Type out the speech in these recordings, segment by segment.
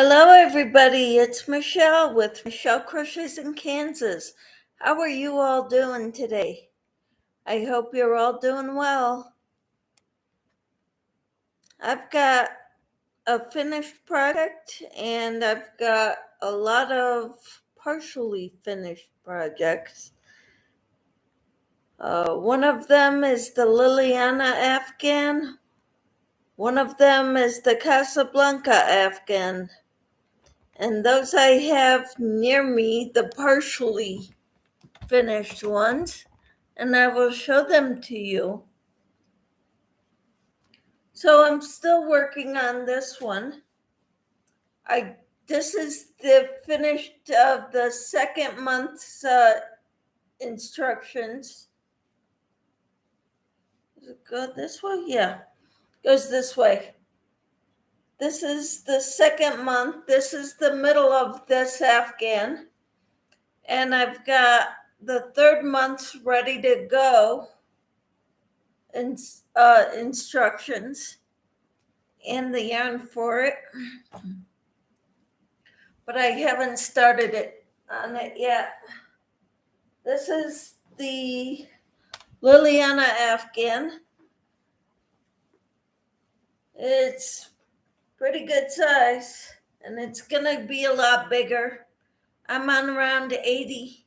Hello, everybody. It's Michelle with Michelle Crochets in Kansas. How are you all doing today? I hope you're all doing well. I've got a finished project and I've got a lot of partially finished projects. One of them is the Liliana Afghan. One of them is the Casablanca Afghan. And those I have near me, the partially finished ones, and I will show them to you. So I'm still working on this one. This is the finished of the second month's instructions. Does it go this way? Yeah, it goes this way. This is the second month. This is the middle of this Afghan. And I've got the third month's ready to go instructions and the yarn for it. But I haven't started it on it yet. This is the Liliana Afghan. It's pretty good size, and it's gonna be a lot bigger. I'm on round 80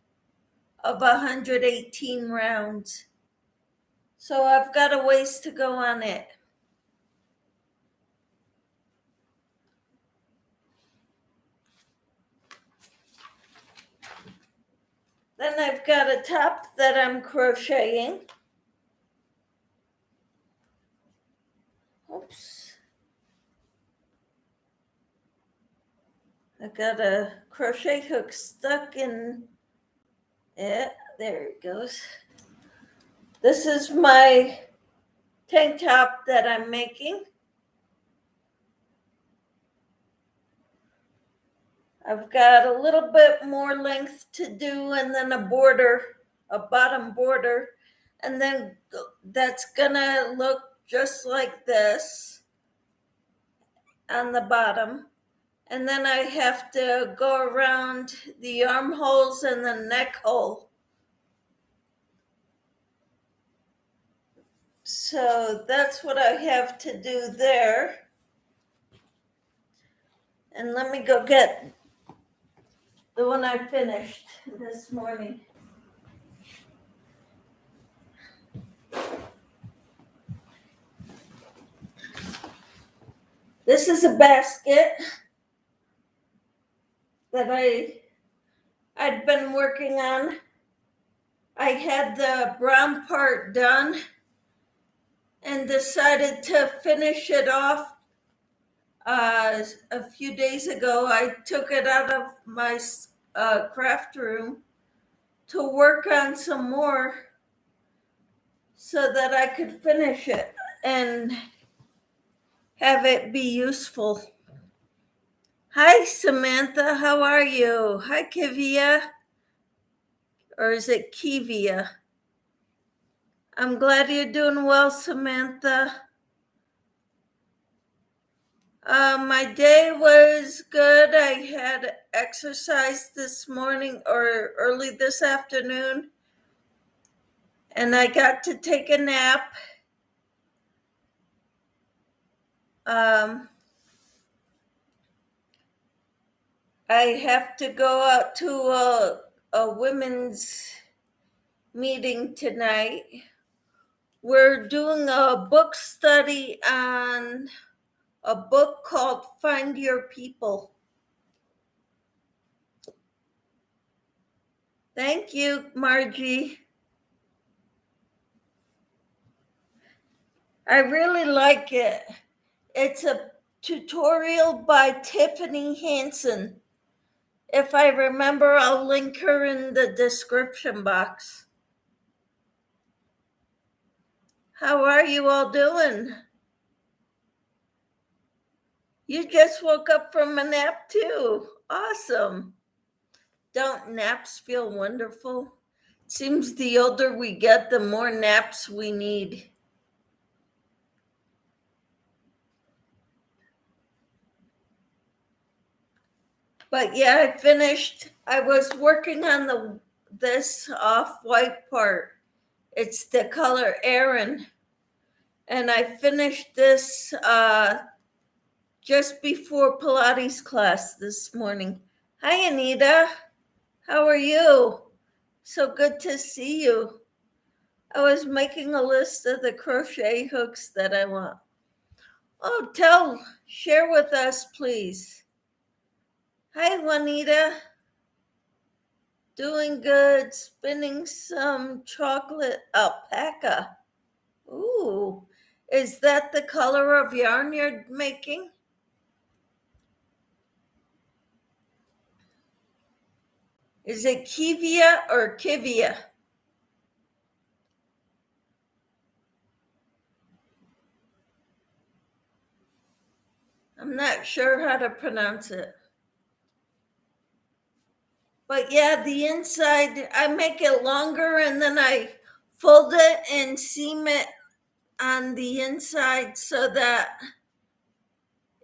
of 118 rounds. So I've got a ways to go on it. Then I've got a top that I'm crocheting. Oops. I got a crochet hook stuck in it. There it goes. This is my tank top that I'm making. I've got a little bit more length to do and then a border, a bottom border, and then that's gonna look just like this on the bottom. And then I have to go around the armholes and the neck hole. So that's what I have to do there. And let me go get the one I finished this morning. This is a basket that I'd been working on. I had the brown part done and decided to finish it off a few days ago. I took it out of my craft room to work on some more so that I could finish it and have it be useful. Hi, Samantha. How are you? Hi, Kivia. Or is it Kivia? I'm glad you're doing well, Samantha. My day was good. I had exercise this morning or early this afternoon, and I got to take a nap. I have to go out to a women's meeting tonight. We're doing a book study on a book called Find Your People. Thank you, Margie. I really like it. It's a tutorial by Tiffany Hansen. If I remember, I'll link her in the description box. How are you all doing? You just woke up from a nap too. Awesome. Don't naps feel wonderful? Seems the older we get, the more naps we need. But yeah, I finished. I was working on this off-white part. It's the color Aaron. And I finished this just before Pilates class this morning. Hi, Anita. How are you? So good to see you. I was making a list of the crochet hooks that I want. Oh, share with us, please. Hi, Juanita. Doing good, spinning some chocolate alpaca. Ooh, is that the color of yarn you're making? Is it Kivia or Kivia? I'm not sure how to pronounce it. But yeah, the inside, I make it longer and then I fold it and seam it on the inside so that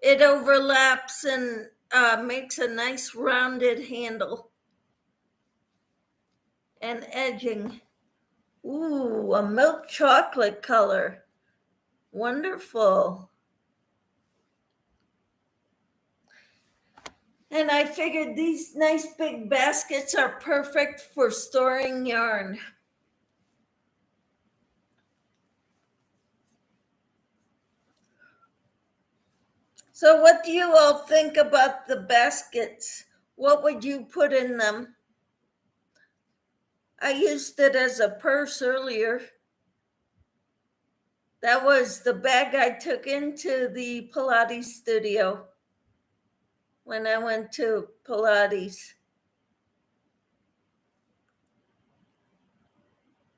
it overlaps and makes a nice rounded handle and edging. Ooh, a milk chocolate color. Wonderful. And I figured these nice big baskets are perfect for storing yarn. So, what do you all think about the baskets? What would you put in them? I used it as a purse earlier. That was the bag I took into the Pilates studio when I went to Pilates.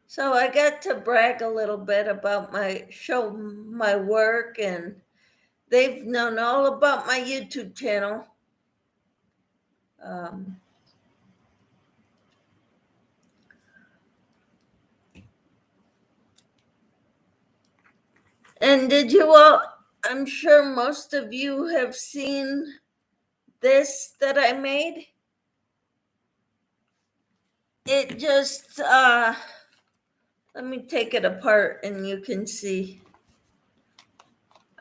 So I got to brag a little bit about show my work, and they've known all about my YouTube channel. And did you all, I'm sure most of you have seen this that I made. It just, let me take it apart and you can see.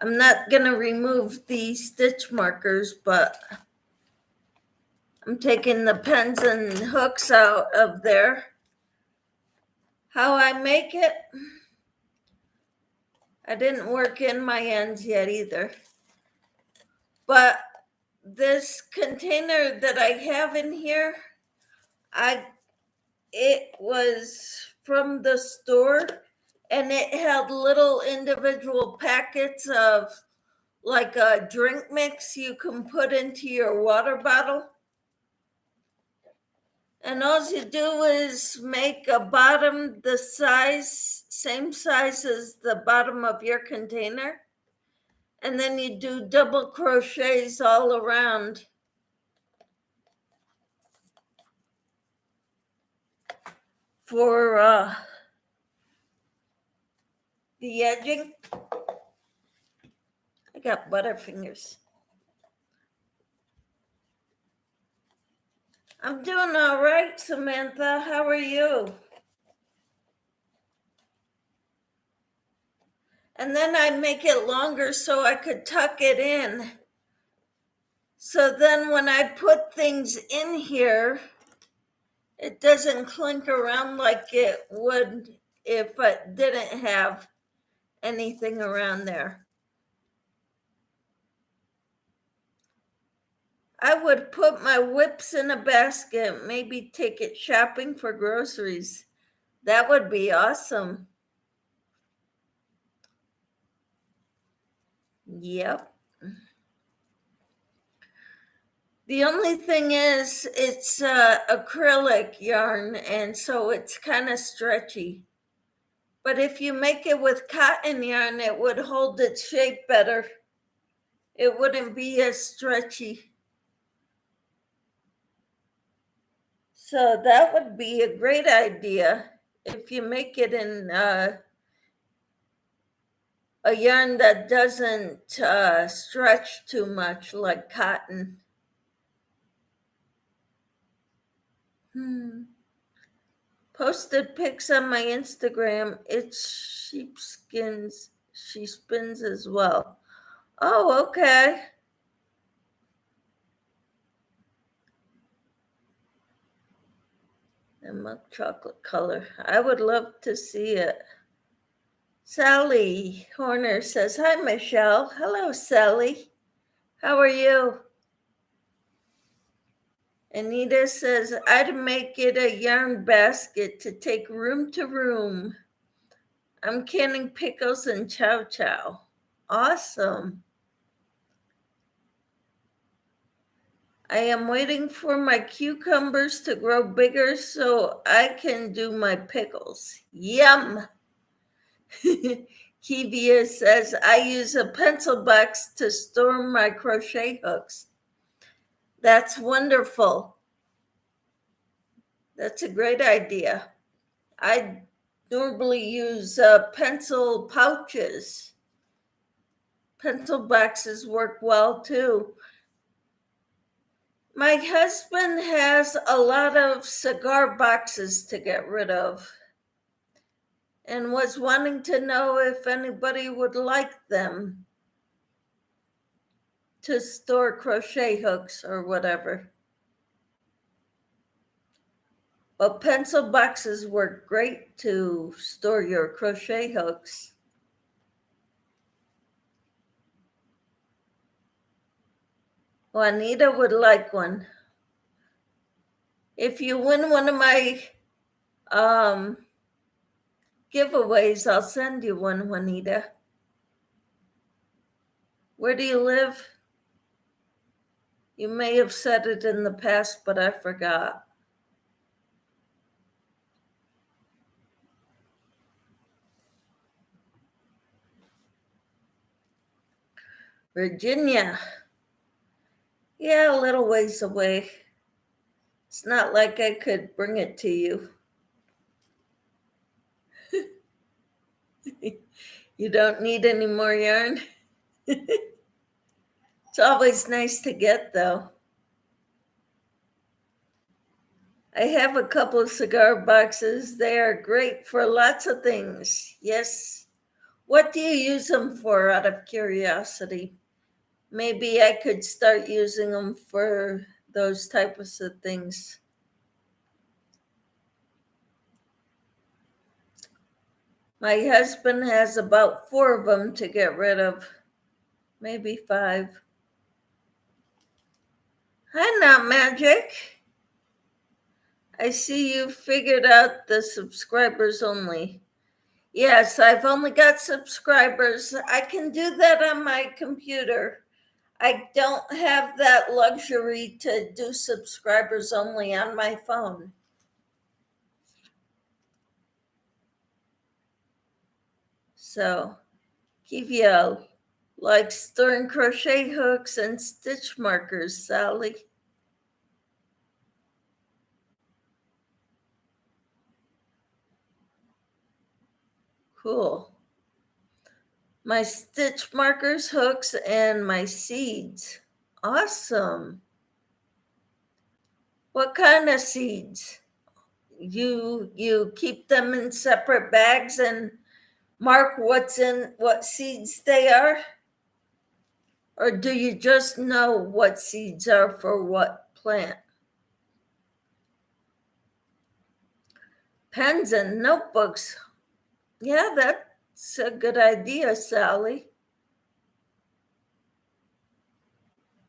I'm not going to remove the stitch markers, but I'm taking the pens and hooks out of there. How I make it, I didn't work in my ends yet either. But this container that I have in here, it was from the store, and it had little individual packets of like a drink mix you can put into your water bottle. And all you do is make a bottom the same size as the bottom of your container. And then you do double crochets all around. For the edging. I got butterfingers. I'm doing all right, Samantha. How are you? And then I make it longer so I could tuck it in. So then when I put things in here, it doesn't clink around like it would if it didn't have anything around there. I would put my whips in a basket, maybe take it shopping for groceries. That would be awesome. Yep. The only thing is, it's acrylic yarn, and so it's kind of stretchy. But if you make it with cotton yarn, it would hold its shape better. It wouldn't be as stretchy. So that would be a great idea if you make it in a yarn that doesn't stretch too much, like cotton. Posted pics on my Instagram. It's sheepskins. She spins as well. Oh, okay. And milk chocolate color. I would love to see it. Sally Horner says, "Hi, Michelle." Hello, Sally. How are you? Anita says, "I'd make it a yarn basket to take room to room. I'm canning pickles and chow chow." Awesome. I am waiting for my cucumbers to grow bigger so I can do my pickles. Yum. Kivia says, "I use a pencil box to store my crochet hooks." That's wonderful. That's a great idea. I normally use pencil pouches. Pencil boxes work well too. My husband has a lot of cigar boxes to get rid of and was wanting to know if anybody would like them to store crochet hooks or whatever. But pencil boxes work great to store your crochet hooks. Juanita would like one. If you win one of my giveaways, I'll send you one, Juanita. Where do you live? You may have said it in the past, but I forgot. Virginia. Yeah, a little ways away. It's not like I could bring it to you. You don't need any more yarn? It's always nice to get, though. I have a couple of cigar boxes. They are great for lots of things. Yes. What do you use them for, out of curiosity? Maybe I could start using them for those types of things. My husband has about 4 of them to get rid of, maybe 5. Hi, Not Magic. I see you figured out the subscribers only. Yes, I've only got subscribers. I can do that on my computer. I don't have that luxury to do subscribers only on my phone. So, Kivia likes storing crochet hooks and stitch markers, Sally. Cool. My stitch markers, hooks, and my seeds. Awesome. What kind of seeds? You keep them in separate bags and mark what seeds they are? Or do you just know what seeds are for what plant? Pens and notebooks. Yeah, that's a good idea, Sally.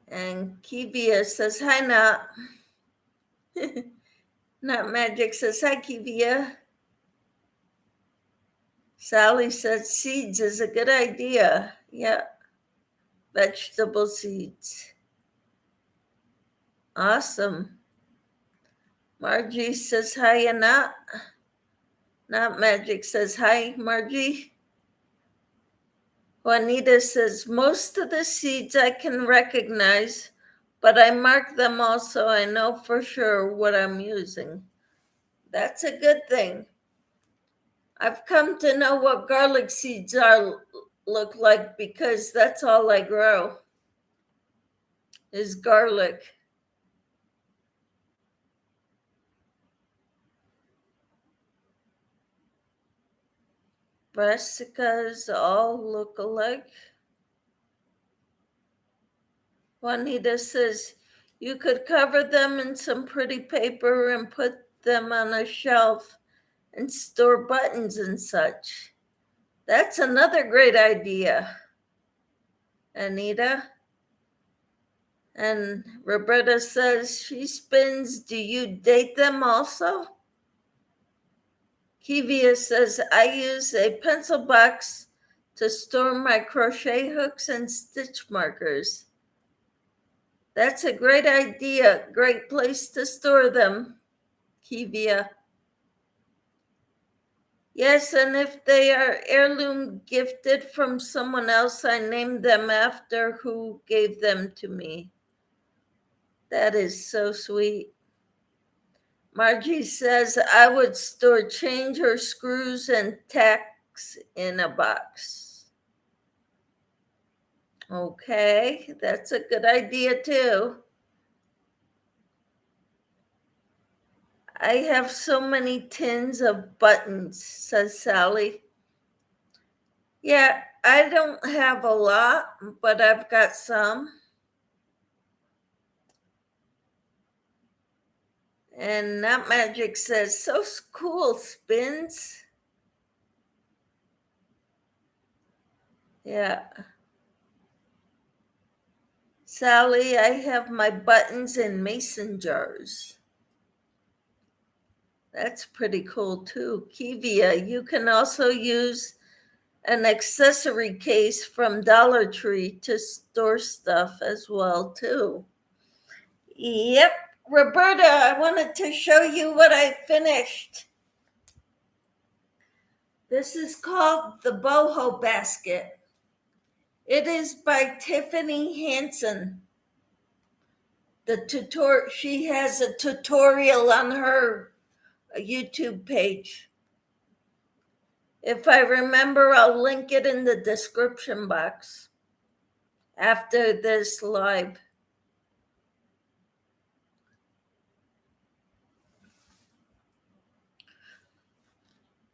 And Kivia says, "Hi, Not." Not Magic says, "Hi, Kivia." Sally says, "Seeds is a good idea." Yeah, vegetable seeds. Awesome. Margie says, "Hi, Not." Not Magic says, "Hi, Margie." Juanita says, "Most of the seeds I can recognize, but I mark them all so I know for sure what I'm using." That's a good thing. I've come to know what garlic seeds look like because that's all I grow is garlic. brassicas all look alike. Juanita says, you could cover them in some pretty paper and put them on a shelf and store buttons and such. That's another great idea, Anita. And Roberta says she spins. Do you date them also? Kivia says, I use a pencil box to store my crochet hooks and stitch markers. That's a great idea. Great place to store them, Kivia. Yes, and if they are heirloom gifted from someone else, I name them after who gave them to me. That is so sweet. Margie says, I would store change or screws and tacks in a box. Okay, that's a good idea too. I have so many tins of buttons, says Sally. Yeah, I don't have a lot, but I've got some. And Not Magic says, so cool, spins. Yeah. Sally, I have my buttons in mason jars. That's pretty cool too. Kivia, you can also use an accessory case from Dollar Tree to store stuff as well too. Yep. Roberta, I wanted to show you what I finished. This is called the Boho Basket. It is by Tiffany Hansen. She has a tutorial on her YouTube page. If I remember, I'll link it in the description box after this live.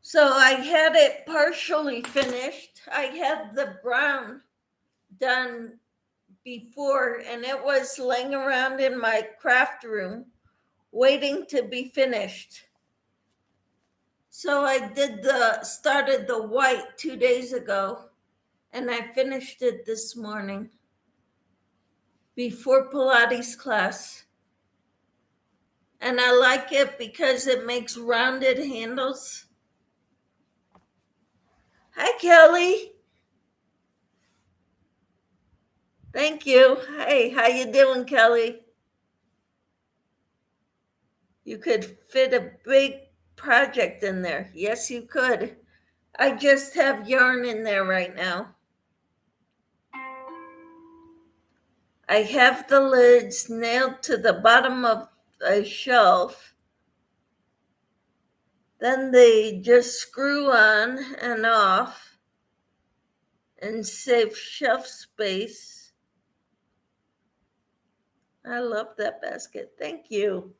So I had it partially finished. I had the brown done before, and it was laying around in my craft room waiting to be finished. So I started the white 2 days ago, and I finished it this morning before Pilates class. And I like it because it makes rounded handles. Hi, Kelly. Thank you. Hey, how you doing, Kelly? You could fit a big project in there. Yes, you could. I just have yarn in there right now. I have the lids nailed to the bottom of a shelf. Then they just screw on and off and save shelf space. I love that basket. Thank you.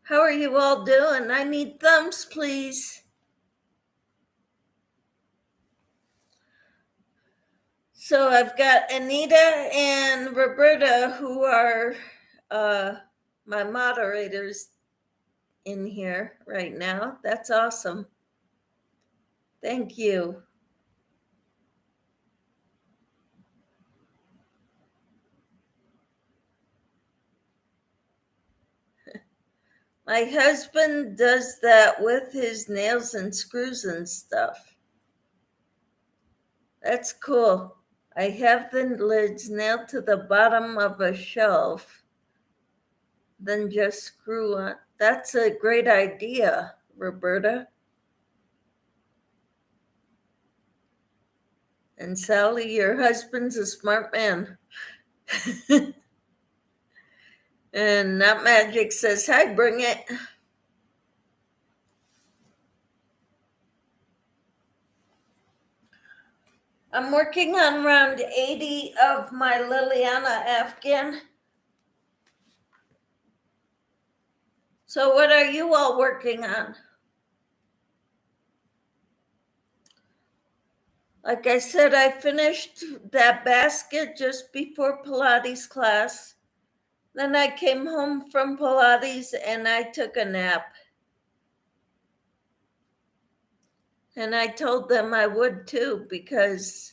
How are you all doing? I need thumbs, please. So I've got Anita and Roberta, who are my moderators in here right now. That's awesome. Thank you. My husband does that with his nails and screws and stuff. That's cool. I have the lids nailed to the bottom of a shelf, then just screw on. That's a great idea, Roberta. And Sally, your husband's a smart man. And Not Magic says, hi, bring it. I'm working on round 80 of my Liliana Afghan. So what are you all working on? Like I said, I finished that basket just before Pilates class. Then I came home from Pilates and I took a nap. And I told them I would too because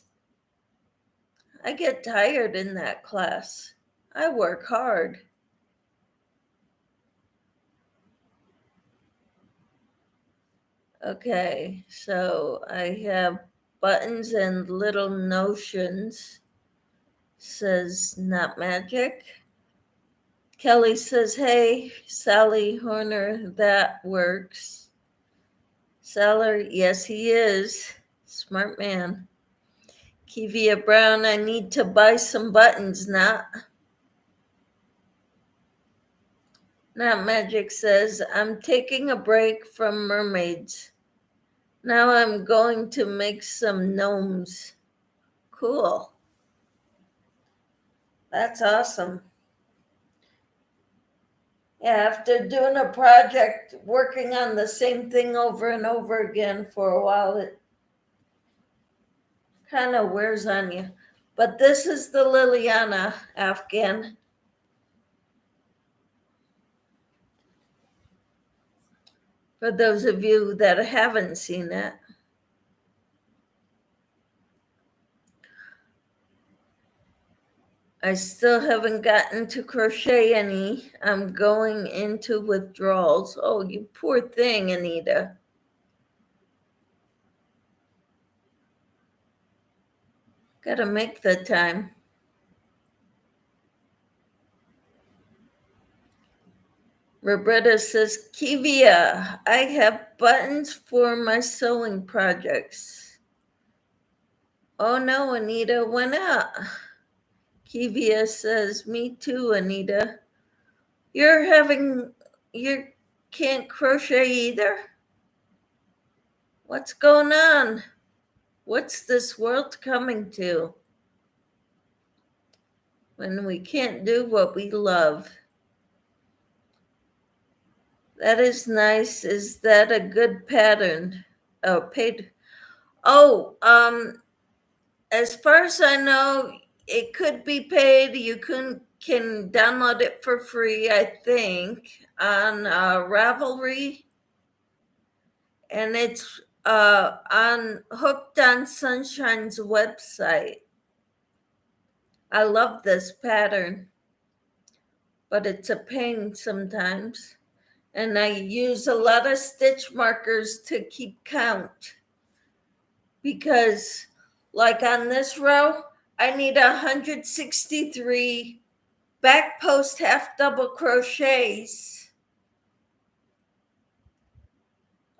I get tired in that class. I work hard. Okay, so I have buttons and little notions, says Not Magic. Kelly says, hey, Sally Horner, that works. Seller, yes, he is. Smart man. Kivia Brown, I need to buy some buttons, Not Magic says, I'm taking a break from mermaids. Now I'm going to make some gnomes. Cool. That's awesome. Yeah, after doing a project, working on the same thing over and over again for a while, it kind of wears on you. But this is the Liliana Afghan. For those of you that haven't seen it. I still haven't gotten to crochet any. I'm going into withdrawals. Oh, you poor thing, Anita. Gotta make the time. Roberta says, Kivia, I have buttons for my sewing projects. Oh no, Anita, why not? Kivia says, me too, Anita. You can't crochet either? What's going on? What's this world coming to? When we can't do what we love. That is nice. Is that a good pattern? Oh, paid. Oh, as far as I know, it could be paid. You can download it for free, I think, on Ravelry, and it's on Hooked on Sunshine's website. I love this pattern, but it's a pain sometimes. And I use a lot of stitch markers to keep count because, like on this row, I need 163 back post half double crochets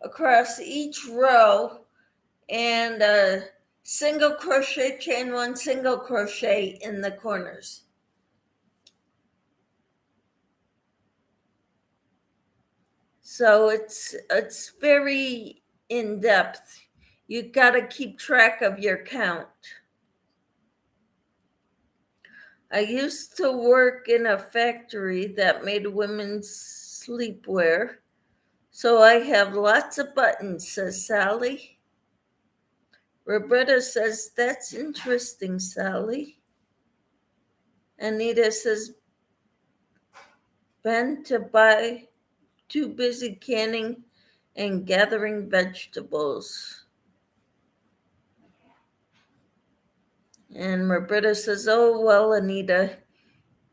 across each row and a single crochet chain one, single crochet in the corners. So it's very in depth. You got to keep track of your count. I used to work in a factory that made women's sleepwear, so I have lots of buttons, says Sally. Roberta says, that's interesting, Sally. Anita says, Ben to buy, too busy canning and gathering vegetables. And Roberta says, oh, well, Anita,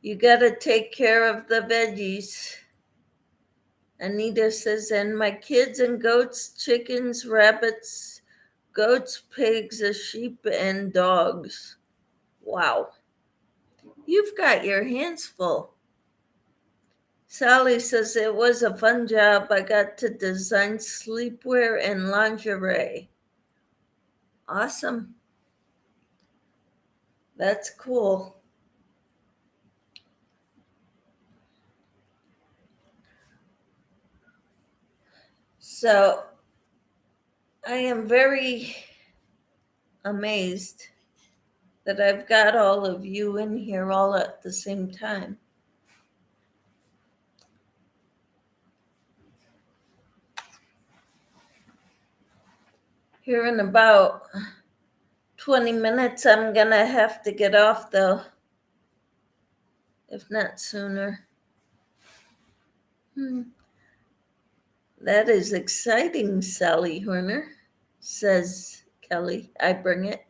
you got to take care of the veggies. Anita says, and my kids and goats, chickens, rabbits, goats, pigs, a sheep, and dogs. Wow. You've got your hands full. Sally says, it was a fun job. I got to design sleepwear and lingerie. Awesome. That's cool. So I am very amazed that I've got all of you in here all at the same time. Here in about 20 minutes, I'm gonna have to get off though, if not sooner. That is exciting, Sally Horner, says Kelly. I bring it.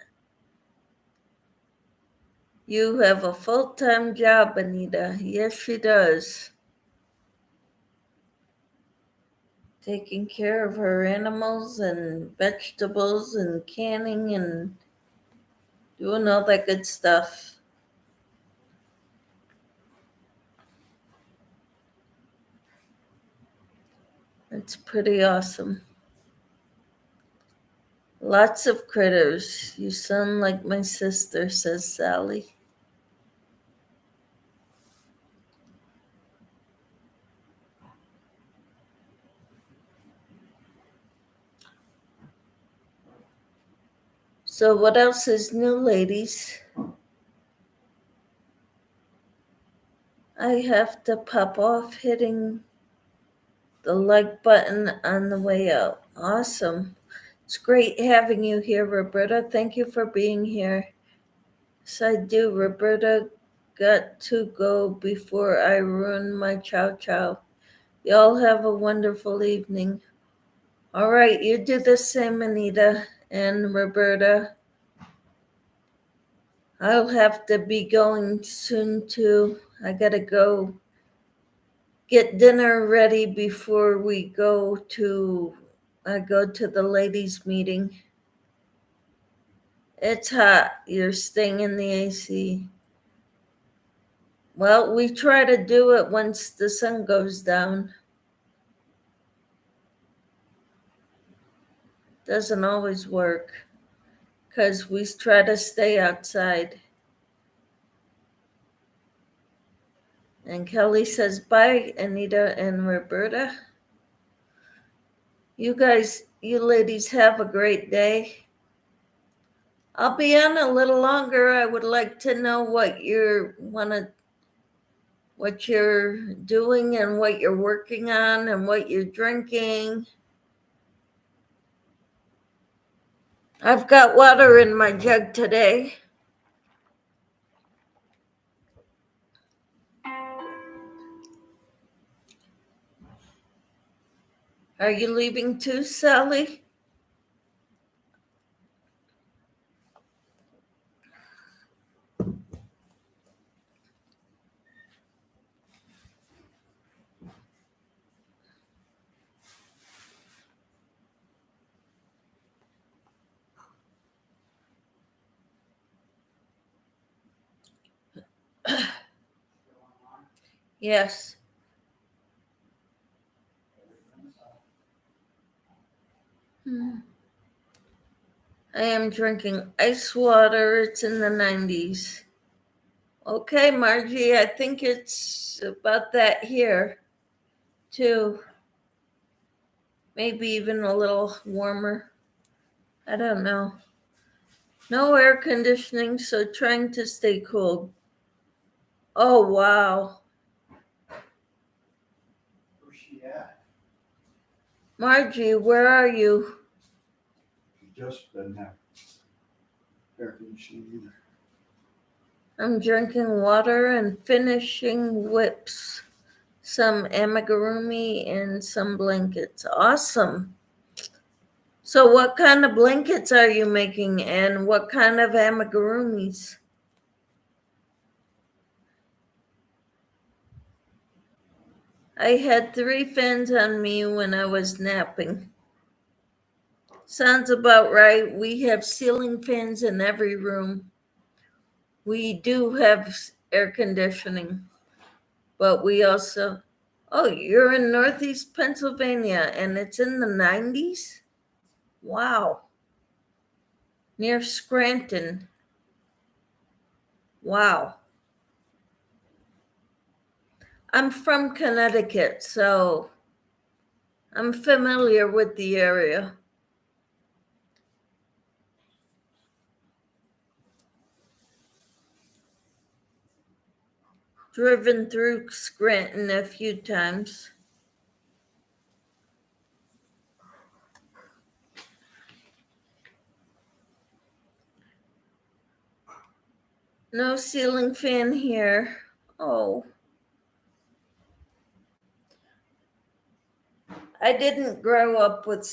You have a full-time job, Anita. Yes, she does. Taking care of her animals and vegetables and canning and doing all that good stuff. It's pretty awesome. Lots of critters. You sound like my sister, says Sally. So what else is new, ladies? I have to pop off hitting the like button on the way out. Awesome. It's great having you here, Roberta. Thank you for being here. Yes, I do. Roberta got to go before I ruin my chow chow. Y'all have a wonderful evening. All right, you do the same, Anita and Roberta. I'll have to be going soon too. I gotta go get dinner ready before I go to the ladies' meeting. It's hot. You're staying in the AC. Well, we try to do it once the sun goes down. Doesn't always work because we try to stay outside. And Kelly says, bye, Anita and Roberta. You ladies have a great day. I'll be on a little longer. I would like to know what you're doing and what you're working on and what you're drinking. I've got water in my jug today. Are you leaving too, Sally? Yes. I am drinking ice water. It's in the 90s. Okay, Margie, I think it's about that here, too. Maybe even a little warmer. I don't know. No air conditioning, so trying to stay cool. Oh, wow. Where's she at? Margie, where are you? She just doesn't have air conditioning either. I'm drinking water and finishing whips. Some amigurumi and some blankets. Awesome. So what kind of blankets are you making and what kind of amigurumis? I had 3 fans on me when I was napping. Sounds about right. We have ceiling fans in every room. We do have air conditioning, but we also... Oh, you're in Northeast Pennsylvania and it's in the 90s? Wow. Near Scranton. Wow. I'm from Connecticut, so I'm familiar with the area. Driven through Scranton a few times. No ceiling fan here. Oh. I didn't grow up with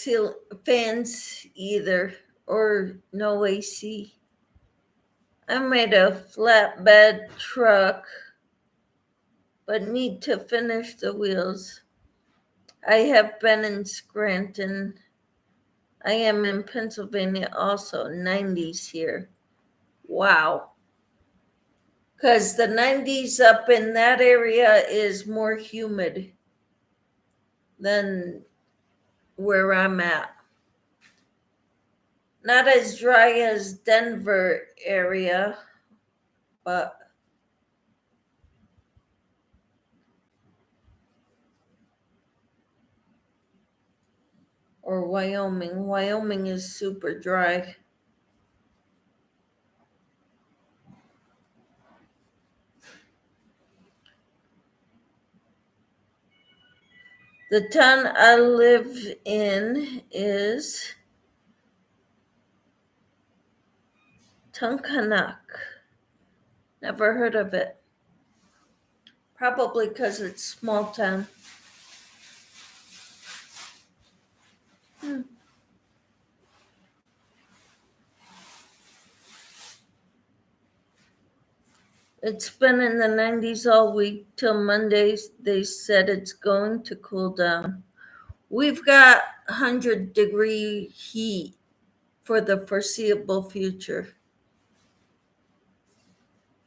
fans either, or no AC. I made a flatbed truck, but need to finish the wheels. I have been in Scranton. I am in Pennsylvania also, 90s here. Wow. Because the 90s up in that area is more humid than where I'm at. Not as dry as Denver area, but or Wyoming. Wyoming is super dry. The town I live in is Tunkanak. Never heard of it. Probably because it's small town. It's been in the 90s all week till Mondays. They said it's going to cool down. We've got 100-degree heat for the foreseeable future.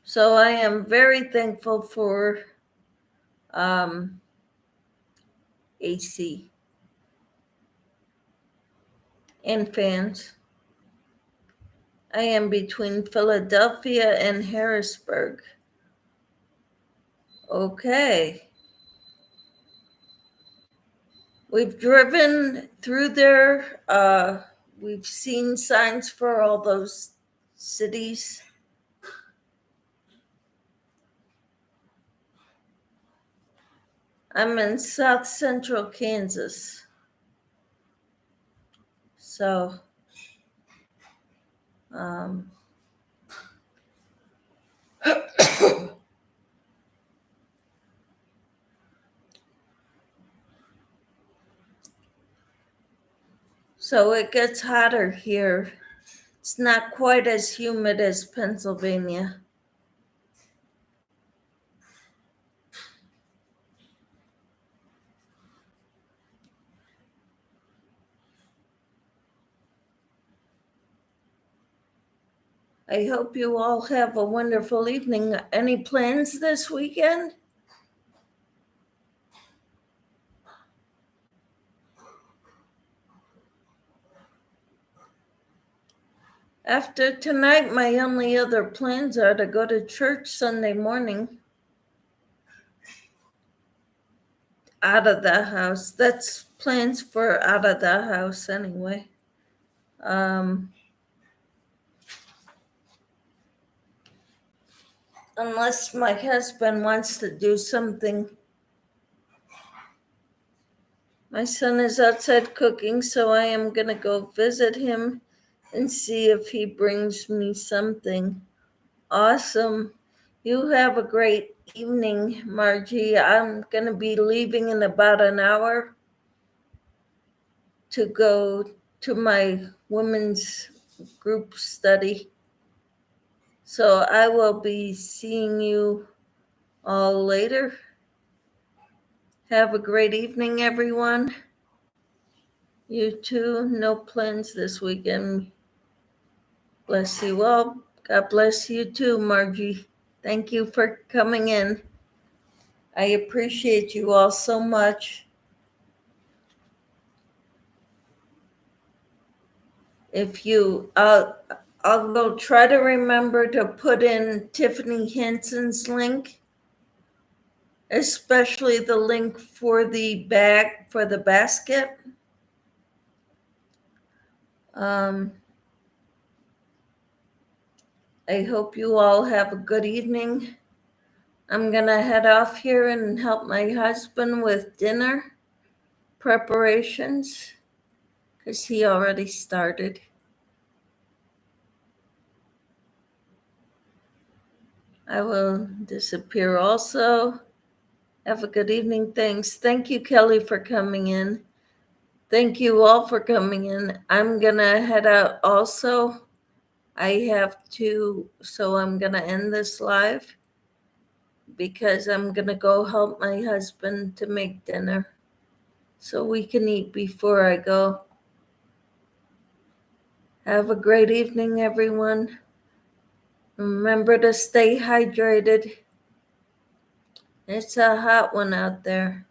So I am very thankful for AC and fans. I am between Philadelphia and Harrisburg. Okay. We've driven through there. We've seen signs for all those cities. I'm in South Central Kansas. So, so it gets hotter here. It's not quite as humid as Pennsylvania. I hope you all have a wonderful evening. Any plans this weekend? After tonight, my only other plans are to go to church Sunday morning. Out of the house. That's plans for out of the house anyway. Unless my husband wants to do something. My son is outside cooking, so I am going to go visit him and see if he brings me something. Awesome. You have a great evening, Margie. I'm going to be leaving in about an hour to go to my women's group study. So I will be seeing you all later. Have a great evening, everyone. You too. No plans this weekend. Bless you all. God bless you too, Margie. Thank you for coming in. I appreciate you all so much. I'll go try to remember to put in Tiffany Henson's link, especially the link for the bag, for the basket. I hope you all have a good evening. I'm going to head off here and help my husband with dinner preparations because he already started. I will disappear also. Have a good evening. Thanks. Thank you, Kelly, for coming in. Thank you all for coming in. I'm going to head out also. I have to, so I'm going to end this live because I'm going to go help my husband to make dinner so we can eat before I go. Have a great evening, everyone. Remember to stay hydrated. It's a hot one out there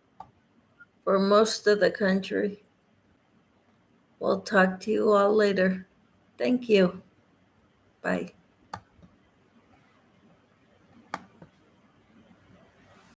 for most of the country. We'll talk to you all later. Thank you. Bye.